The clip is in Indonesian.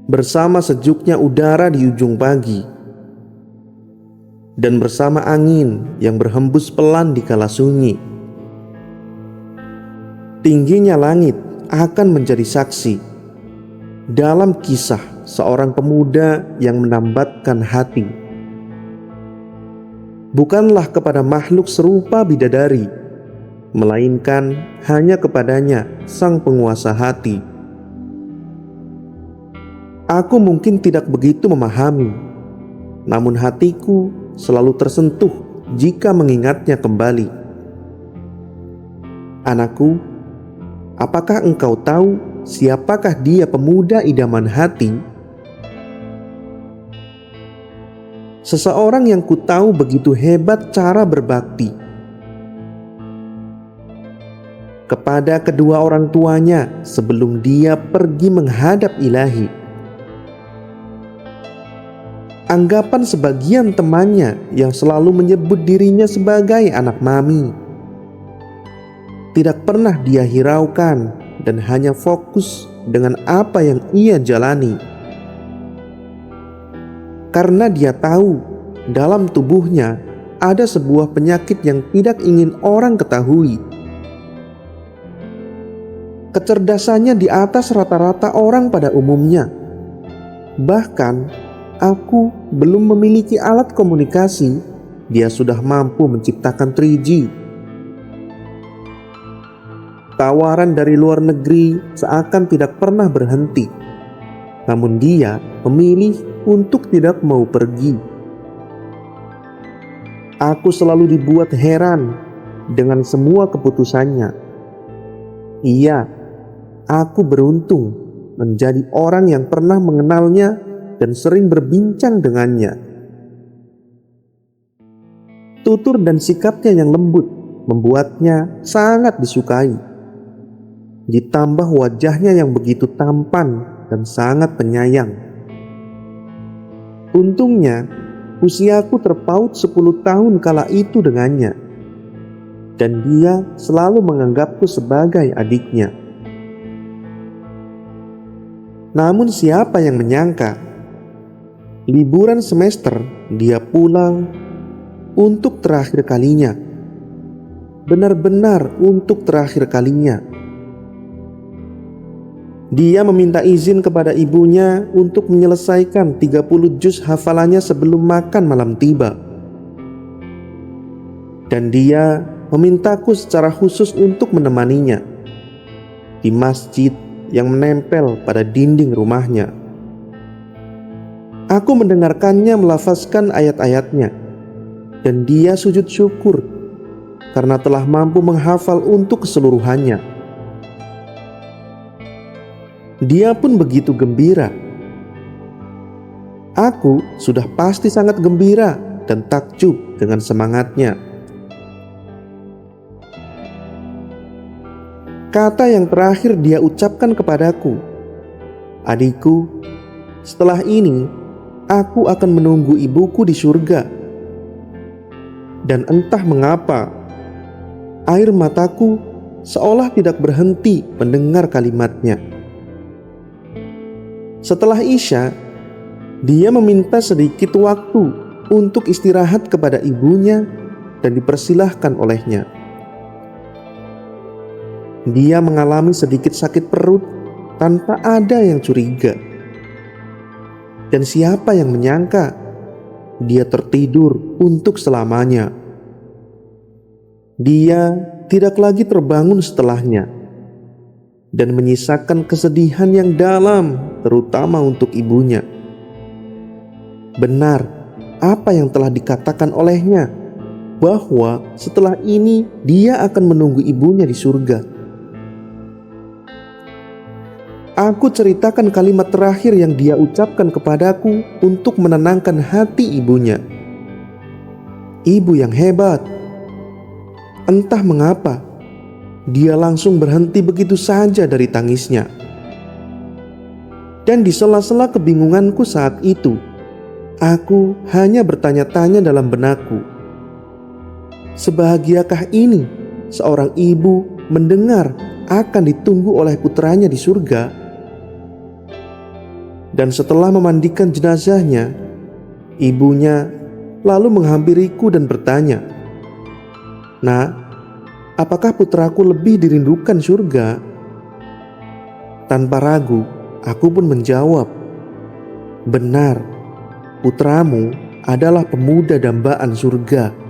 bersama sejuknya udara di ujung pagi, dan bersama angin yang berhembus pelan di kala sunyi. Tingginya langit akan menjadi saksi dalam kisah seorang pemuda yang menambatkan hati. Bukanlah kepada makhluk serupa bidadari, melainkan hanya kepadanya sang penguasa hati. Aku mungkin tidak begitu memahami, namun hatiku selalu tersentuh jika mengingatnya kembali. Anakku, apakah engkau tahu siapakah dia pemuda idaman hati? Seseorang yang ku tahu begitu hebat cara berbakti kepada kedua orang tuanya sebelum dia pergi menghadap Ilahi. Anggapan sebagian temannya yang selalu menyebut dirinya sebagai anak mami tidak pernah dia hiraukan dan hanya fokus dengan apa yang ia jalani. Karena dia tahu dalam tubuhnya ada sebuah penyakit yang tidak ingin orang ketahui. Kecerdasannya di atas rata-rata orang pada umumnya. Bahkan aku belum memiliki alat komunikasi, dia sudah mampu menciptakan 3G. Tawaran dari luar negeri seakan tidak pernah berhenti, namun dia memilih untuk tidak mau pergi. Aku selalu dibuat heran dengan semua keputusannya. Iya, aku beruntung menjadi orang yang pernah mengenalnya dan sering berbincang dengannya. Tutur dan sikapnya yang lembut membuatnya sangat disukai. Ditambah wajahnya yang begitu tampan dan sangat penyayang. Untungnya, usiaku terpaut 10 tahun kala itu dengannya, dan dia selalu menganggapku sebagai adiknya. Namun siapa yang menyangka, liburan semester dia pulang untuk terakhir kalinya. Benar-benar untuk terakhir kalinya. Dia meminta izin kepada ibunya untuk menyelesaikan 30 juz hafalannya sebelum makan malam tiba. Dan dia memintaku secara khusus untuk menemaninya di masjid yang menempel pada dinding rumahnya. Aku mendengarkannya melafazkan ayat-ayatnya, dan dia sujud syukur karena telah mampu menghafal untuk keseluruhannya. Dia pun begitu gembira. Aku sudah pasti sangat gembira dan takjub dengan semangatnya. Kata yang terakhir dia ucapkan kepadaku, "Adikku, setelah ini aku akan menunggu ibuku di surga." Dan entah mengapa, air mataku seolah tidak berhenti mendengar kalimatnya. Setelah Isya, dia meminta sedikit waktu untuk istirahat kepada ibunya dan dipersilahkan olehnya. Dia mengalami sedikit sakit perut tanpa ada yang curiga. Dan siapa yang menyangka dia tertidur untuk selamanya. Dia tidak lagi terbangun setelahnya dan menyisakan kesedihan yang dalam, terutama untuk ibunya. Benar apa yang telah dikatakan olehnya, bahwa setelah ini dia akan menunggu ibunya di surga. Aku ceritakan kalimat terakhir yang dia ucapkan kepadaku untuk menenangkan hati ibunya. Ibu yang hebat. Entah mengapa, dia langsung berhenti begitu saja dari tangisnya. Dan di sela-sela kebingunganku saat itu, aku hanya bertanya-tanya dalam benakku, sebahagiakah ini seorang ibu mendengar akan ditunggu oleh putranya di surga? Dan setelah memandikan jenazahnya, ibunya lalu menghampiriku dan bertanya, "Nak, apakah putraku lebih dirindukan surga?" Tanpa ragu, aku pun menjawab, "Benar, putramu adalah pemuda dambaan surga."